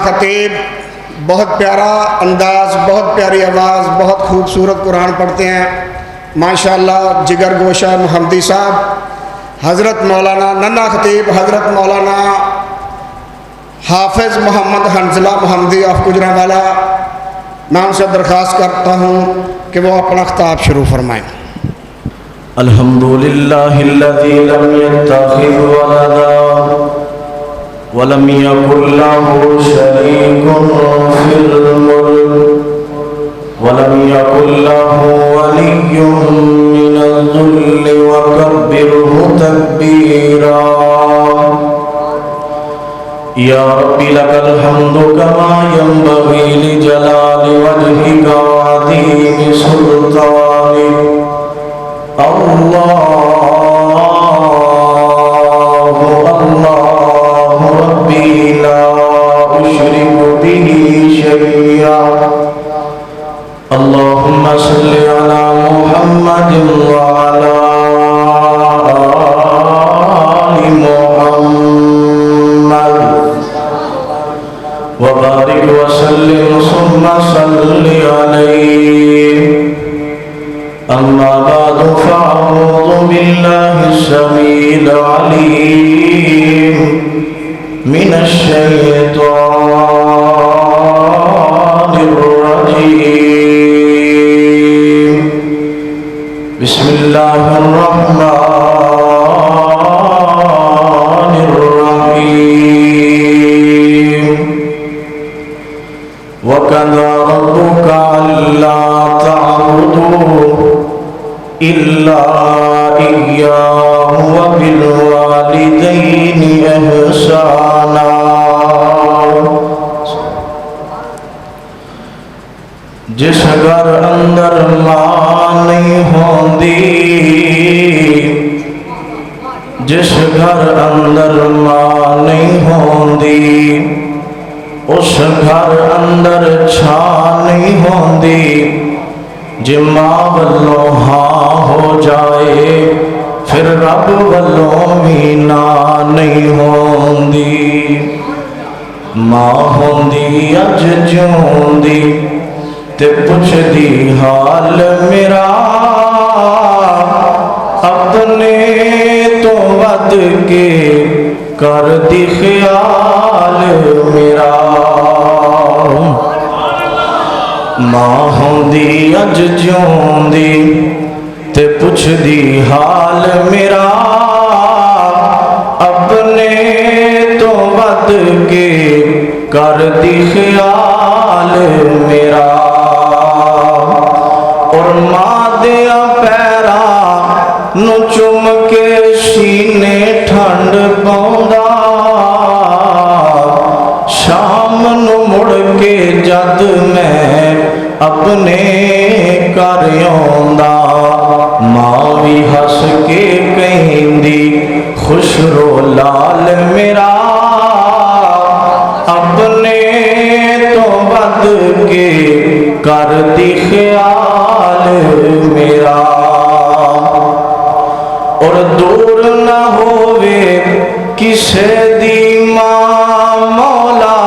خطیب بہت پیارا انداز، بہت پیاری آواز، بہت خوبصورت قرآن پڑھتے ہیں ماشاءاللہ۔ جگر گوشہ محمدی صاحب، حضرت مولانا ننا خطیب حضرت مولانا حافظ محمد حنزلہ محمدی آف گجرانوالہ، میں ان سے درخواست کرتا ہوں کہ وہ اپنا خطاب شروع فرمائیں۔ الحمدللہ الذی لم یتخذ ولدا ولم یکن له شریک فی الملک ولم یکن له ولی من الذل وکبرہ تکبیرا۔ یا رب لک الحمد کما ینبغی لجلال وجہک وعظیم سلطانک۔ اللہ اللہ ربی لا اشرک بہ شیئا۔ اللہم صلی علی محمد وعلی آل محمد وبارک وسلم ثم صلی علیہ۔ اما بعد فاعوذ باللہ السمیع العلیم من الشیطان الرجیم۔ بسم اللہ الرحمن الرحیم۔ وَقَضَىٰ رَبُّكَ أَلَّا تَعْبُدُوا إِلَّا إِيَّاهُ وَبِالْوَالِدَيْنِ إِحْسَانًا۔ جس گھر اندر ماں نہیں ہوندی، جس گھر اندر ماں نہیں ہوندی، اس گھر اندر چھاں نہیں ہوندی۔ جے ماں والوں ہاں ہو جائے پھر رب والوں بھی نہ نہیں ہوندی۔ ماں ہوندی اج جوندی تے پوچھ دی حال میرا، اپنے تو ود کے کر دی خیال میرا۔ ماں ہوندی اج جوندی تے پوچھ دی حال میرا، اپنے تو ود کے کر دی خیال میرا۔ اور ماں دیا پیرا نو چم کے سینے ٹھنڈ پاؤندا، شام نو مڑ کے جد میں اپنے گھر آوندا، ماں بھی ہس کے کہندی خوش رو لال میرا، اپنے تو ود کے کر دی خیال میرا۔ اور دور نہ ہووے کسے دی ماں مولا،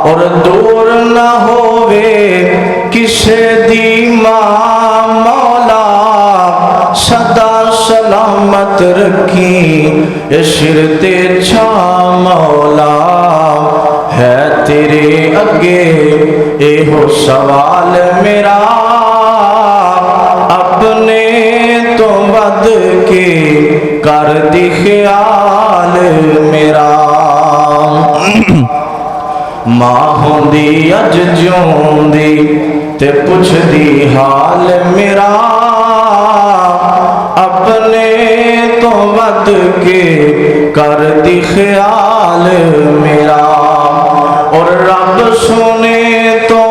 اور دور نہ ہووے کسے دی ماں مولا، سدا سلامت رکھی عشر تے چھاں مولا۔ ہے تیرے اگے ایہو سوال میرا، اپنے تو ود کے کر دی خیال میرا۔ ماں ہوندی اج جوندی تے پوچھ دی حال میرا، اپنے تو ود کے کر دی خیال میرا۔ اور رب سونے تو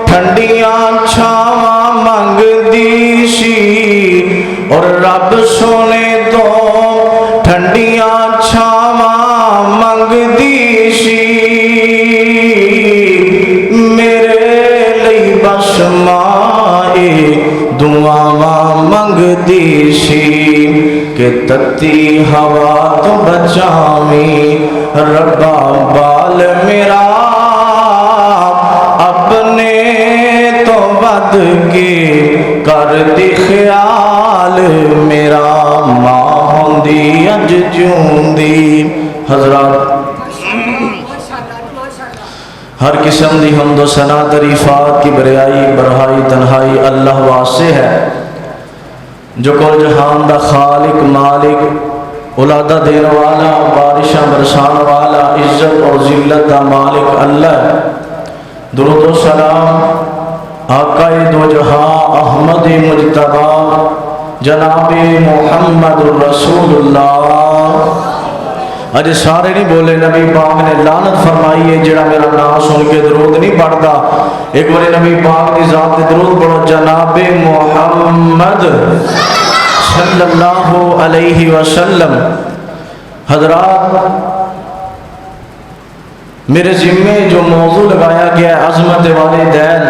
ٹھنڈیاں چھاواں منگ دی سی، اور رب سونے تو ٹھنڈیاں چھاواں منگ دی سی، میرے لئی بس ماں دعاواں منگ دی سی۔ کہ تتی ہوا تو بچاویں ربا بال میرا اپنے تو ود کے کر دی خیال میرا ماں ہوندی اج جوندی حضرات ہر قسم دی حمد و ثنا تعریفات کی بریائی برہائی تنہائی اللہ واسطے ہے جو کل جہان دا خالق مالک اولادہ دین والا بارشاں برسان والا عزت اور ذلت دا مالک اللہ ہے۔ درود و سلام آقا دو جہاں احمد مجتبی جناب محمد الرسول اللہ۔ اج سارے نہیں بولے نبی پاک نے لعنت فرمائی ہے جڑا میرا نام سن کے درود نہیں پڑھتا۔ ایک بار نبی پاک کی ذات کے درود پڑھو جناب محمد صلی اللہ علیہ وسلم۔ حضرات میرے ذمے جو موضوع لگایا گیا ہے عظمت والدین،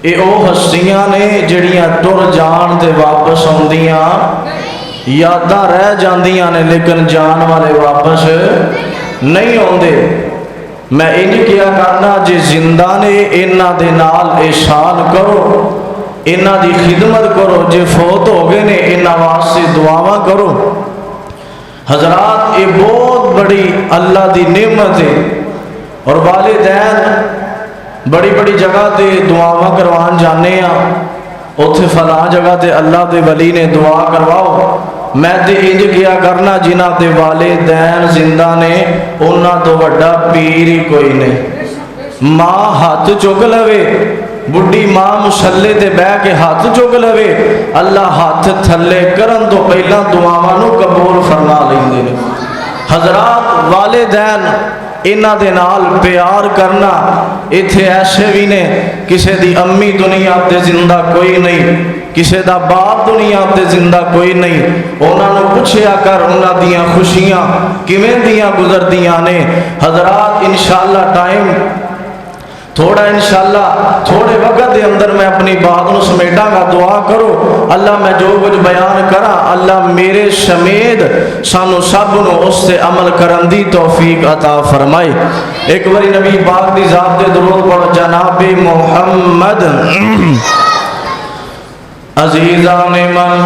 یہ او ہستیاں نے جڑیاں ٹر جان تے واپس آندیاں یاداں رہ جاندیاں نے لیکن جان والے واپس نہیں آندے۔ میں انج کیا کرنا جے زندہ نے انہاں دے نال احسان کرو، انہاں دی خدمت کرو، جے فوت ہو گئے نے انہاں واسطے دعاواں کرو۔ حضرات یہ بہت بڑی اللہ دی نعمت ہے، اور والدین بڑی بڑی جگہ تے دعاواں کروان جانے ہیں، اتھے فلاں جگہ تے اللہ دے ولی نے دعا کرواؤ۔ میں تے انج کیا کرنا جنہ تے والدین زندہ نے انہاں تو وڈا پیر ہی کوئی نہیں۔ ماں ہاتھ چک لوے، بڑھی ماں مسلے تے بہ کے ہاتھ چک لوے، اللہ ہاتھ تھلے کرن تو پہلا دعاواں نو قبول فرما لیندے نے۔ حضرات والدین انہاں دے نال پیار کرنا، ایتھے ایسے بھی نے کسے دی امی دنیا تے زندہ کوئی نہیں، کسے دا باپ دنیا تے زندہ کوئی نہیں، انہاں نو پوچھیا کر انہاں دیاں خوشیاں کیویں دیاں گزردیاں نے۔ حضرات انشاءاللہ ٹائم تھوڑا انشاءاللہ تھوڑے وقت دے اندر میں اپنی بات نو سمیٹا گا، دعا کرو اللہ میں جو کچھ بیان کرا اللہ میرے سمیت سانو سب نو اس سے عمل کرن دی توفیق عطا فرمائے۔ ایک باری نبی پاک دی ذات دے درود پڑھو جناب محمد۔ عزیزان من،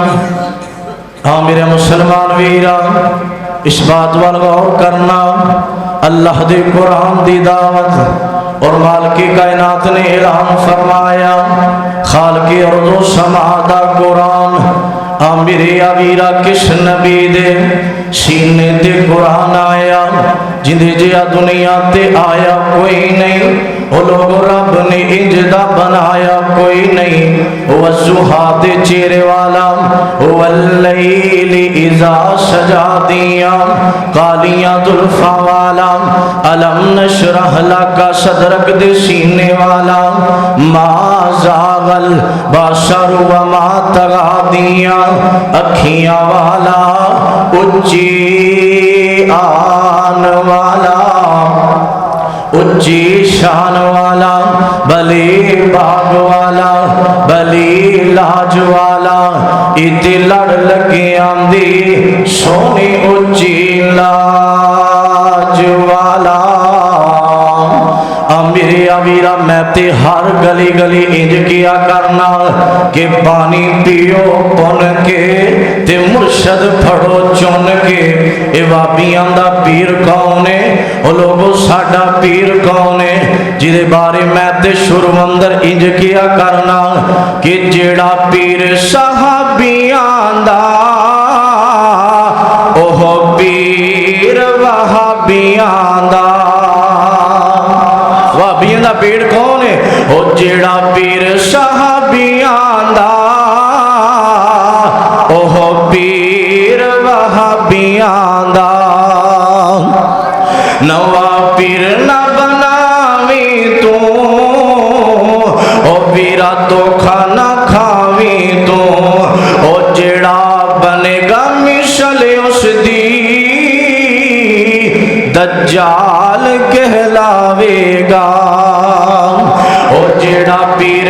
ہاں میرے مسلمان ویرا اس بات وال غور کرنا، اللہ دے قرآن دی دعوت اور مالک کائنات نے اعلان فرمایا، خالق ارض و سما دا قرآن میرے آویرا کس نبی دے سینے تے قرآن آیا جندے جیا دنیا تے آیا کوئی نہیں، وہ لوگ رب نے انجدہ بنایا کوئی نہیں، وہ الزحا دے چہرے والا، وہ اللیل اذا سجا دیا قالیاں دلفا والا، علم نشرح لکا صدرک دے سینے والا، ما زاغل باشر وما تغا دیا اکھیاں والا، اچھی آن والا، اچھی شان والا، بلی باغ والا، بلی لاج والا، ایتی لڑ لگی آندی سونی اچھی لاج والا۔ میرے آویرا میں تے ہر گلی گلی انج کیا کرنا کہ پانی پیو پن کے تے مرشد پھڑو چن کے، اے وابیاں دا پیر کون ہے، او لوگو ساڈا پیر کون ہے، جدے بارے میں تے شروع اندر انج کیا کرنا کہ جیڑا پیر صحابیاں دا اوہ پیر وہابیاں دا۔ وہابیاں دا پیر کون ہے؟ او جیڑا پیر صحابیاں دا اوہ پیر وہابیاں دا۔ نوا پیر نہ بناویں تو او پیرا تو کھانا کھاویں تو، او جیڑا بنے گا مثل اس دی دجال کہلاوے گا، او جیڑا پیر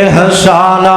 ihsana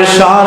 ihsan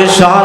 ihsan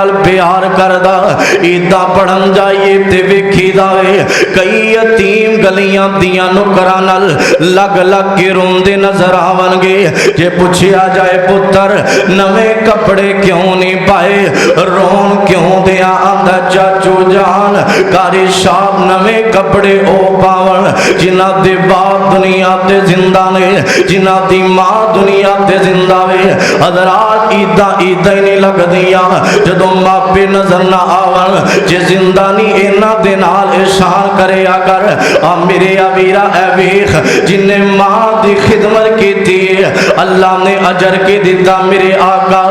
نال پیار کردا عیداں پڑھن جائیے تے ویکھی داوے کئی یتیم گلیاں دیاں نکراں نال لگ لگ کے روندے نظر آون گے جے پوچھیا جائے پتر نویں کپڑے کیوں نہیں پائے رون کیوں دیا آندا چاچو جان کاری صاحب نویں کپڑے او پاون جنہ دے باپ دنیا تے زندہ نے جنہ دی ماں دنیا تے زندہ وے حضرات عیداں عیداں ہی نہیں لگ دیاں جدوں ماپے نظر نہ آون جے زندہ نہیں اینا دے نال احسان کرے کر آ میرے ویرا اے ویکھ جن نے ماں دی خدمت کیتی اللہ نے اجر کے دیتا میرے آقا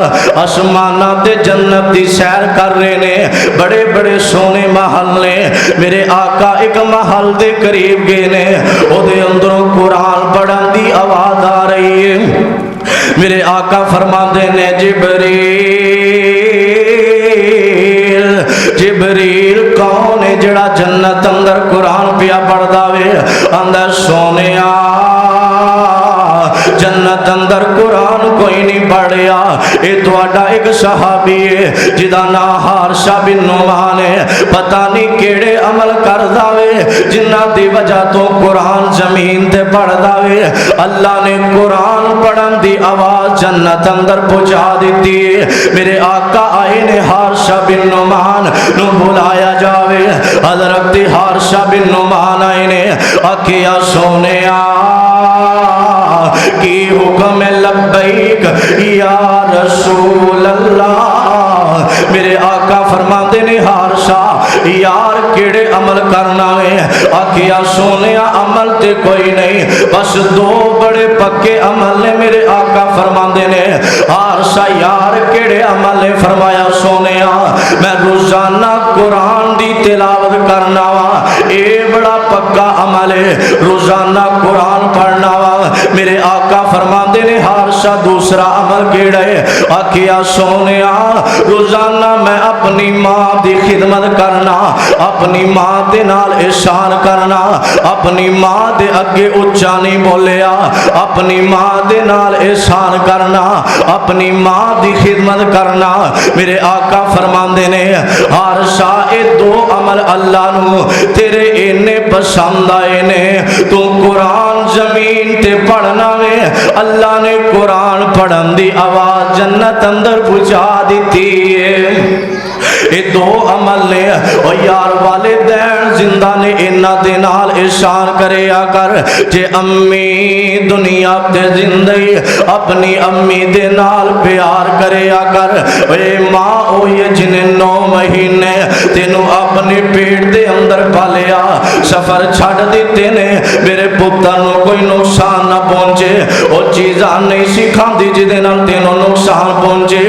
آسمانہ تے جنت دی سیر کر رہے نے بڑے بڑے سونے محل نے میرے آقا ایک محل دے قریب گئے نے او دے اندروں قرآن پڑھن دی آواز آ رہی ہے میرے آقا فرما دے نے جبریل کون ہے جڑا جنت اندر قرآن پیا پڑھ داوے اندر سونیا جنت اندر قرآن کوئی نہیں پڑھیا اے تواڈا ایک صحابی ہے جدا نا حارثہ بن نعمان ہے پتہ نہیں کیڑے عمل کر داوے جنہ دی وجہ تو قرآن زمین تے پڑھ داوے اللہ نے قرآن پڑھن دی آواز جنت اندر پہنچا دیتی ہے میرے آقا آئے نے حارثہ بن نعمان نو بلایا جاوے حضرت حارثہ بن نعمان آئے نے آکھیا سونیا کی حکم لبیک یا رسول اللہ میرے آقا فرماتے نے حارثہ یار کیڑے عمل کرنا ہے آکھیا سونیا عمل تے کوئی نہیں بس دو بڑے پکے عمل نے میرے آقا فرماتے نے حارثہ یار کیڑے عمل نے فرمایا سونیا میں روزانہ قرآن دی تلاوت کرنا وا اے بڑا پکا عمل ہے روزانہ قرآن پڑھنا وا میرے آقا فرماتے نے حارثہ دوسرا عمل کیڑا ہے آکھیا سونیا روزانہ میں اپنی ماں دی خدمت کرنا اپنی ماں دے نال احسان کرنا اپنی ماں دے اگے اچا نہیں بولیا اپنی ماں دے نال احسان کرنا اپنی ماں دی خدمت کرنا میرے آقا فرماندے نے حارثہ اے دو عمل اللہ نو تیرے اینے پسند آئے نے تو قرآن زمین تے پڑھنا وے اللہ نے قرآن پڑھن دی آواز جنت اندر پہنچا دیتی ہے اے دو عمل نے او یار والدین زندہ نے انہاں دے نال احسان کریا کر جے امی دنیا تے زندگی اپنی امی دے نال پیار کریا کر اے ماں ہوئی جنہیں 9 مہینے تینوں اپنے پیٹ دے اندر پالیا سفر چھڑ دیتے نے میرے پتر نو کوئی نقصان نہ پہنچے او چیزاں نہیں سکھان دی جدے نال تینوں نقصان پہنچے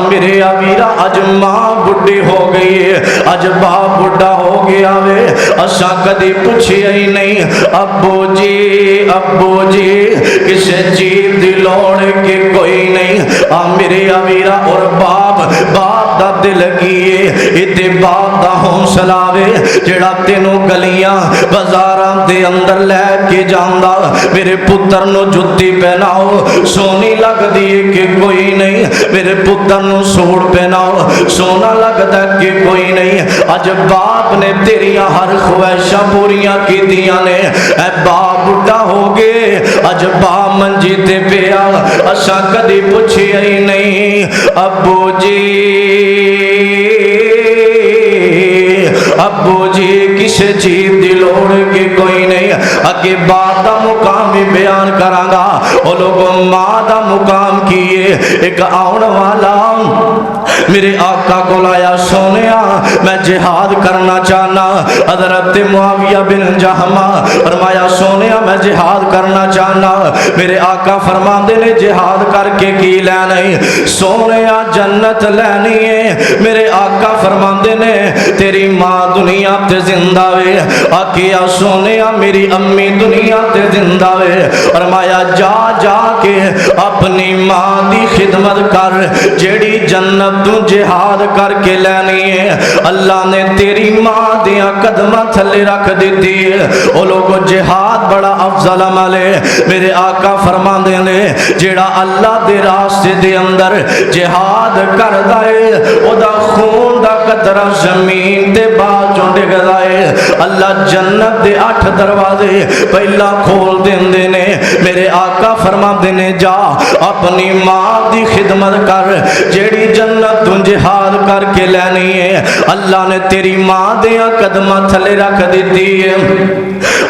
میرے ویرا اج ماں بڑھی ہو گئی ہے اج باپ بڑھا ہو گیا وے اساں کدی پوچھیا ہی نہیں ابو جی کسے چیز دی لوڑ کے کوئی نہیں میرے ویرا اور باپ دا دل کیے اتے باپ دا حوصلہ وے جڑا تینوں گلیاں بازاراں دے اندر لے کے جاندا میرے پتر نو جُتی پہناؤ سونی لگ دی کہ کوئی نہیں میرے پتر نو سوڑ پہناؤ سونا لگتا کہ کوئی نہیں اج باپ نے تیریاں ہر خواہشاں پوریاں کی دیاں نے اے باپ بڑھا ہو گئے اج باپ منجی تے پیا اساں کدی پوچھیا ہی نہیں ابو جی کسے چیز دی لوڑ کے کوئی نہیں اگے باپ دا مقام بھی بیان کرانگا او لوگوں ماں دا مقام کیے ایک آن والا میرے آقا کو لایا سونیا میں جہاد کرنا چاہنا حضرت معاویہ بن جہمہ فرمایا سونیا میں جہاد کرنا چاہنا میرے آقا فرماندے نے جہاد کر کے کی لینی سونیا جنت لینی ہے میرے آقا فرماندے نے تیری ماں دنیا تے زندہ وے آکیا سونیا میری امی دنیا تے زندہ وے فرمایا جا کے اپنی ماں دی خدمت کر جیڑی جنت تو جہاد کر کے لینی ہے اللہ نے تیری ماں دیا قدمہ تھلے رکھ دیتی ہے او لوگو جہاد بڑا افضل عمل ہے میرے آقا فرما دے لے جیڑا اللہ دے راستے دے اندر جہاد کر دائے او دا خون دا قطرہ زمین دے باجوں ڈگ دائے اللہ جنت دے 8 دروازے پہلا کھول دین دینے میرے آقا فرما دینے جا اپنی ماں دی خدمت کر جیڑی جنت تو جہاد کر کے لینی ہے اللہ نے تیری ماں دیا قدمہ تھلے رکھ دیتی ہے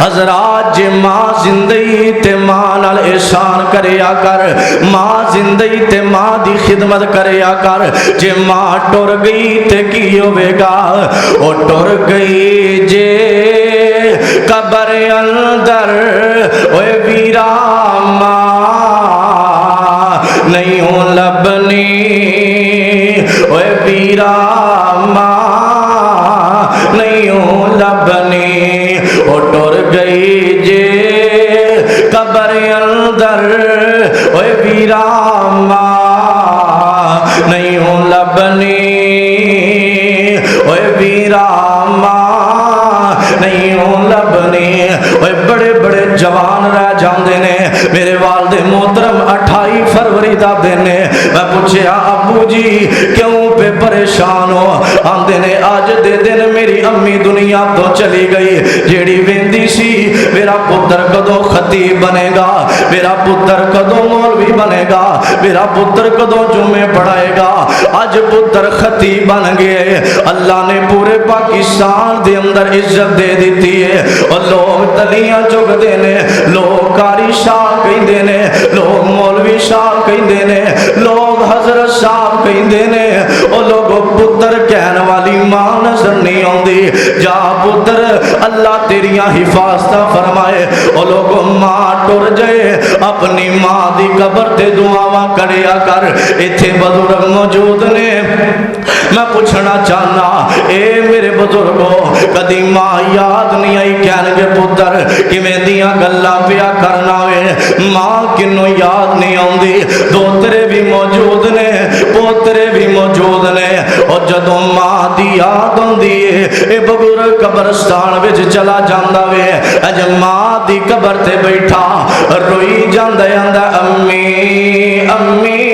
حضرات جے ماں زندگی تے ماں نال احسان کریا کر ماں زندگی تے ماں دی خدمت کریا کر جے ماں ٹر گئی تے کی ہوئے گا او ٹر گئی جے قبر اندر اوے ویرا ماں نہیں ہوں لبنی اوے ویرا ماں نہیں ہوں لبنی او ٹر گئی جے قبر اندر اوے ویرا ماں نہیں ہوں لبنی اوے ویرا ماں نہیں ہوں لبنی اوے بڑے بڑے جوان رہ جاندے نے میرے والد محترم 28 فروری دا دن نے میں پوچھیا ابو جی کیوں پہ پریشان ہو آندے نے آج دے دن میری امی دنیا تو چلی گئی جیڑی ویندی سی میرا پتر کدوں خطیب بنے گا میرا پتر کدوں مولوی بنے گا میرا پتر کدوں جمعے پڑھائے گا آج پتر خطیب بن گئے اللہ نے پورے پاکستان دے اندر عزت دے دیتی ہے اور لوگ تلیاں چک دینے لوگ قاری شاہ کہیں دینے لوگ مولوی شاہ کہیں دینے لوگ حضرت صاحب کہیں دینے اور لوگوں پتر کہن والی ماں نظر نہیں آندی جا پتر اللہ تیریاں حفاظت فرمائے اور لوگوں ماں ٹر جائے اپنی ماں دی قبر تے دعاواں کریا کر ایتھے بزرگ موجود نے میں پوچھنا چاہنا اے میرے بزرگوں کدی ماں یاد نہیں آئی کہنے گے پتر کہ میں دیاں گلہ پیا کرنا وے ماں کنوں یاد نہیں آندی دوترے بھی موجود نے پوترے بھی موجود نے اور جدوں ماں دی یاد آندی اے بزرگ قبرستان وچ چلا جاندا وے اج ماں دی قبر تے بیٹھا روئی جاندا آندا امی امی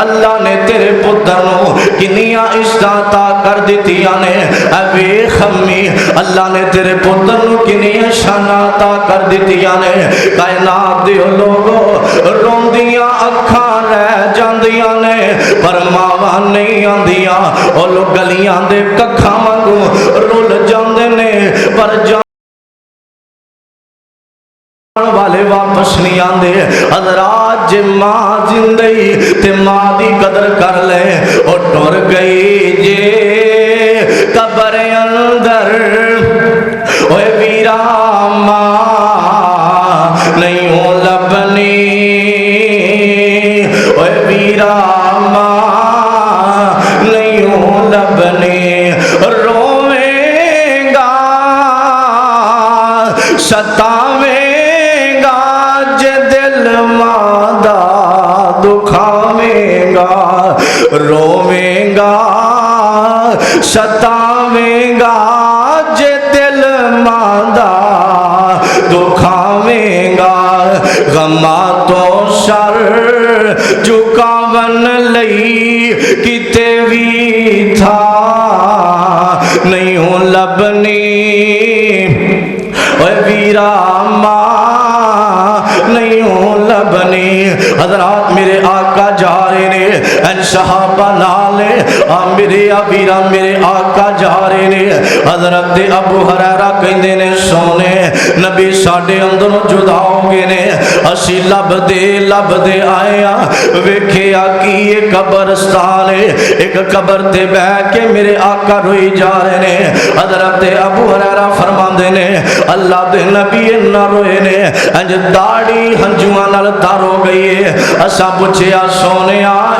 اللہ نے تیرے پتر نو کنیاں عزتاں کر دتیاں نے اے ویکھ امی اللہ نے تیرے پتر نو کنیاں شاناں عطا کر دتیاں نے کائنات دے لوگوں روندیاں اکھاں رہ جاندیاں نے پر ماواں نہیں آندیاں او لوگ گلیاں دے ککھاں وانگوں رول جاندے نے پر والے واپس نہیں آندے حضرات جے ماں زندگی تے ماں دی قدر کر لے اور ٹر گئی جے قبر اندر اوے ویرا ماں نہیں ہوں لبنی اوے ویرا ماں نہیں ہوں لبنی روویں گا ستاویں دکھاویں گا روویں گا ستاویں گا جے دل ماندہ دکھاویں گا غماں تو سر جھکاون لئی کتے بھی تھا نہیں ہوں لبنی اے ویرا ماں نہیں ہوں لبنی حضرات میرے آقا جا رہے نے ان صحابہ نالے میرے ابیرہ میرے آقا جا رہے نے حضرت ابو ہریرہ کہندے نے سونے نبی ساڈے اندروں جدا ہو گئے نے اسی لب دے آیا ویکھیا کی یہ قبرستان ہے ایک قبر تے بیٹھ کے میرے آقا روئی جا رہے نے حضرت ابو ہریرہ فرماندے نے اللہ دے نبی نہ روئے نے انج داڑھی ہنجواں نال تار ہو گئی ہے اسا پوچھیا سونیا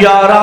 11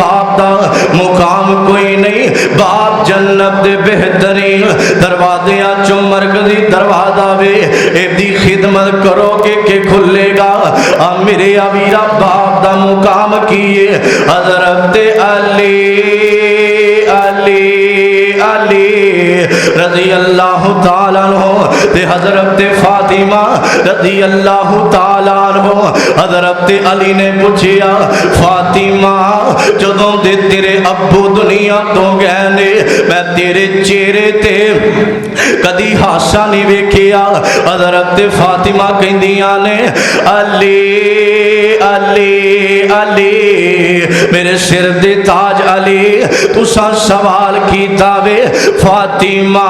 باپ دا مقام کوئی نہیں باپ جنت دے بہترین دروازیاں چوں مرکزی دروازہ وے ایدی خدمت کرو کہ کھلے گا میرے ابیرا باپ دا مقام کیے حضرت علی رضی اللہ تعالیٰ عنہ تے حضرت فاطمہ رضی اللہ تعالیٰ عنہ حضرت علی نے پوچھیا فاطمہ جدوں دے تیرے ابو دنیا تو گئے نے میں تیرے چہرے تے کدی ہاسا نہیں ویکھیا حضرت فاطمہ کہندیاں نے علی علی علی میرے سر دے تاج علی تساں سوال کیتا وے فاطمہ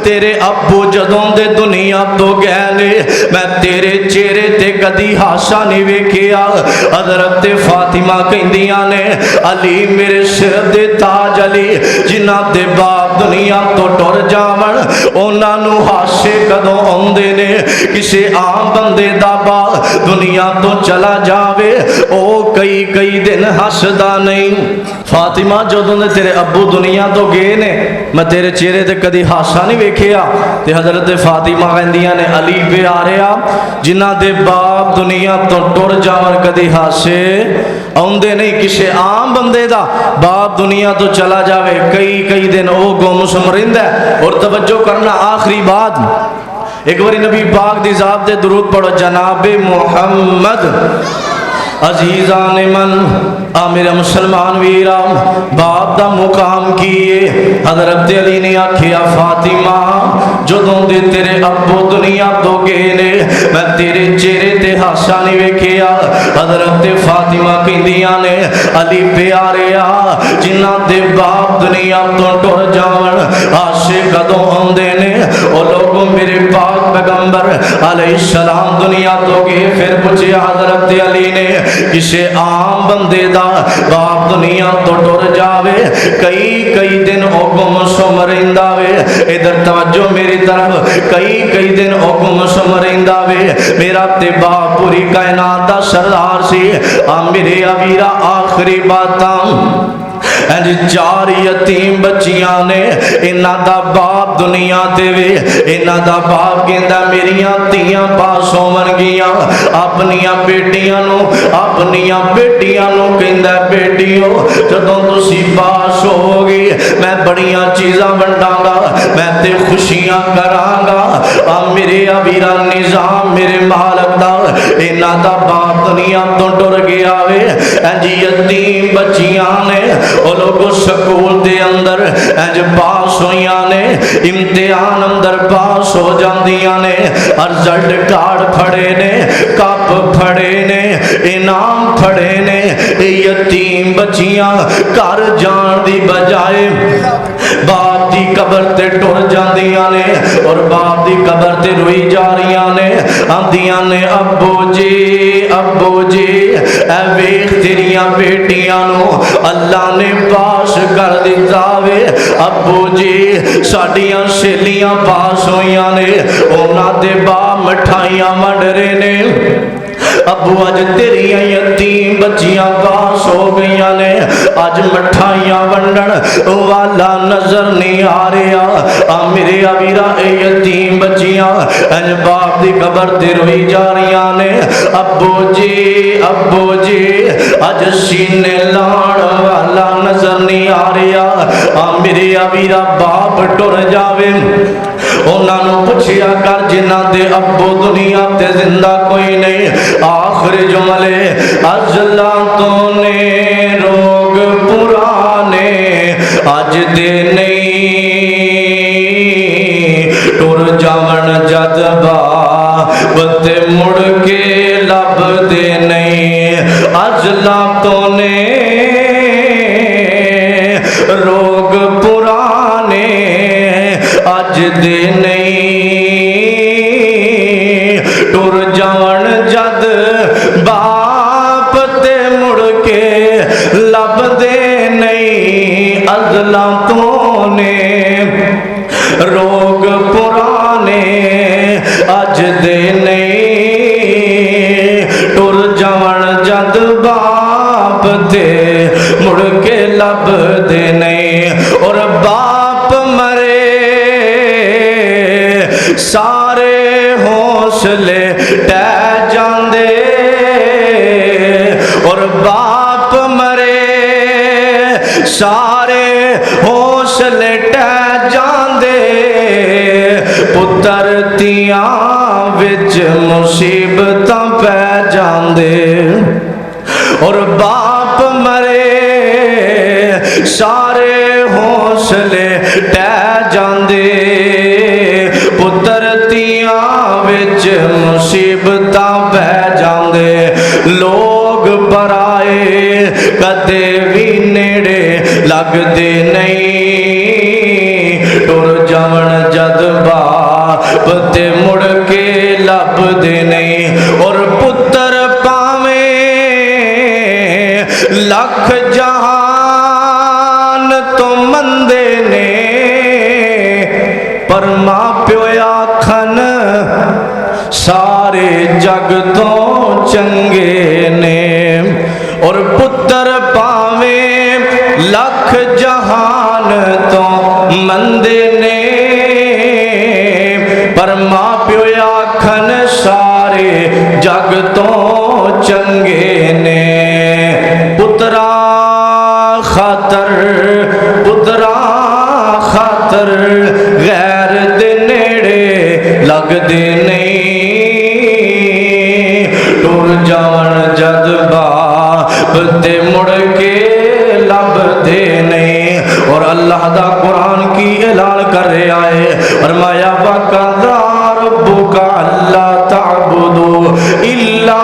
تیرے ابو جدوں دے دنیا تو گئے نے میں تیرے چہرے تے کدی ہاسا نہیں ویکھیا حضرت فاطمہ کہندیاں نے علی میرے سر دے تاج علی جنہاں دے باپ دنیا تو ٹر جاون انہاں نو ہاسے کدوں اوندے نے کسے عام بندے دا باپ دنیا تو چلا جاوے او کئی دن ہسدا نہیں فاطمہ جدوں دے تیرے ابو دنیا تو گئے نے میں تیرے چہرے تے کدی ہاسا نہیں ویکھیا تے حضرت فاطمہ کہندیاں نے علی پیاریا جنہاں دے باپ دنیا تو ٹر جاون کدی ہاسے اوندے نہیں کسے عام بندے دا باپ دنیا تو چلا جاوے کئی دن او گم سم رہندا ہے اور توجہ کرنا آخری بات ایک باری نبی پاک دی ذات دے درود پڑھو جناب محمد عزیزان من میرے مسلمان ویرام باپ دا مقام کیے حضرت علی نے آکھیا فاطمہ جدوں دے تیرے ابو دنیا تو گئے نے میں تیرے چہرے تے ہاسا نہیں ویکھیا حضرت فاطمہ کہندیاں نے علی پیاریا جنہاں دے باپ دنیا تو ٹر جاون ہاسے کدوں اوندے نے او لوگوں میرے پاک پیغمبر علیہ السلام دنیا تو گئے پھر پوچھیا حضرت علی نے کسے عام بندے دا باپ دنیا تو ٹر جاوے کئی دن او گم سم رہندا وے ادھر توجہ میری طرف کئی دن او گم سم رہندا وے میرا تے باپ پوری کائنات دا سردار سی میرے ابیرا آخری باتاں چار یتیم بچیاں نے انہاں دا باپ دنیا تے وے انہاں دا باپ کہندا میریاں تیاں پاس ہون گیاں اپنیاں بیٹیاں نو کہندا بیٹیو جدوں تسی پاس ہو گی میں بڑیاں چیزاں ونڈاں گا میں تے خوشیاں کراں گا میرے ابیرا نظام میرے مالک دا انہاں دا باپ دنیا تو ٹر گیا وے یتیم بچیاں نے وہ لوگ سکول دے اندر انج پاس ہویاں نے امتحان اندر پاس ہو جاندیاں نے رزلٹ کارڈ پھڑے نے کپ پھڑے نے انعام پھڑے نے یتیم بچیاں گھر جان دی بجائے باپ دی قبر تے ٹر جاندیاں نے اور باپ دی قبر تے روئی جا رہیاں نے آندیاں نے ابو جی اے ویکھ تیریاں بیٹیاں نو اللہ نے پاس کر دیتا وے ابو جی ساڈیاں سہیلیاں پاس ہویاں نے انہاں دے باپ مٹھائیاں ونڈ رہے نے ابو اج تیریاں یتیم بچیاں پاس ہو گئیاں نے اج مٹھائیاں ونڈن والا نظر نہیں آ رہا میرے ابیرا اے یتیم بچیاں اج باپ دی قبر تے روئی جا رہیاں نے ابو جی اج سینے لاڑ والا نظر نہیں آ رہا میرے ابیرا باپ ٹر جاوے انہاں نو پوچھیا کر جنہاں دے ابو دنیا تے زندہ کوئی نہیں آخر جملے اجلا تو نے روگ پرانے اج دے نہیں ٹر جاون جد بات مڑ کے لب دے نہیں اجلا تو نے روگ پرانے اج دے نہیں ٹر جاون جد باپ تے مڑ کے لب دے نہیں ازلاں تو نے روگ پرانے اج دے نہیں ٹر جاون جد باپ تے مڑ کے لب دے نہیں اور باپ مرے سارے حوصلے ٹہ جاندے اور باپ مرے سارے حوصلے ٹہ جاندے پتر تیاں وچ مصیبتاں پہ جاندے اور باپ مرے سارے حوصلے ٹہ جاندے پتر تیاں وچ مصیبتاں پہ جاندے لوگ برائے کدے بھی نیڑے لگ دے نہیں ٹر جاون جد باپ تے مڑ کے لب دے نہیں اور پتر پاویں لکھ جہان تو مندے نے پر ماں پیو آکھن سارے جگ تو چنگے نے اور پتر پاویں لکھ جہان تو مندے نے پر ماں پیو آکھن سارے جگ تو چنگے نے پترا خاطر غیر دے نیڑے لگ دے نہیں ٹر جان جد باپ تے مڑ کے لب دے نہیں اور اللہ دا قرآن کی اعلان کر رہا ہے فرمایا وَقَضَى رَبُّكَ أَلَّا تَعْبُدُوا إِلَّا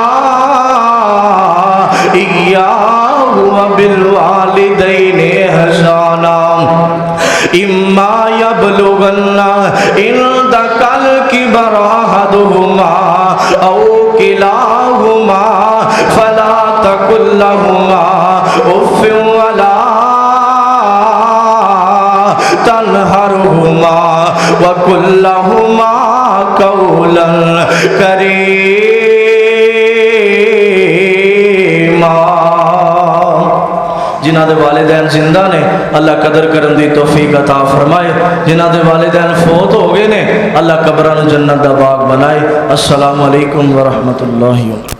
إِيَّاهُ وَبِالْوَالِدَيْنِ إِحْسَانًا إِمَّا يَبْلُغَنَّ عِندَكَ الْكِبَرَ أَحَدُهُمَا أَوْ كِلَاهُمَا فَلَا تَقُل لَّهُمَا أُفٍّ وَلَا تَنْهَرْهُمَا وَقُل لَّهُمَا قَوْلًا كَرِيمًا جنہ دے والدین زندہ نے اللہ قدر کرن دی توفیق عطا فرمائے جنہ دے والدین فوت ہو گئے نے اللہ قبران جنت دا باغ بنائے السلام علیکم ورحمت اللہ وبرکاتہ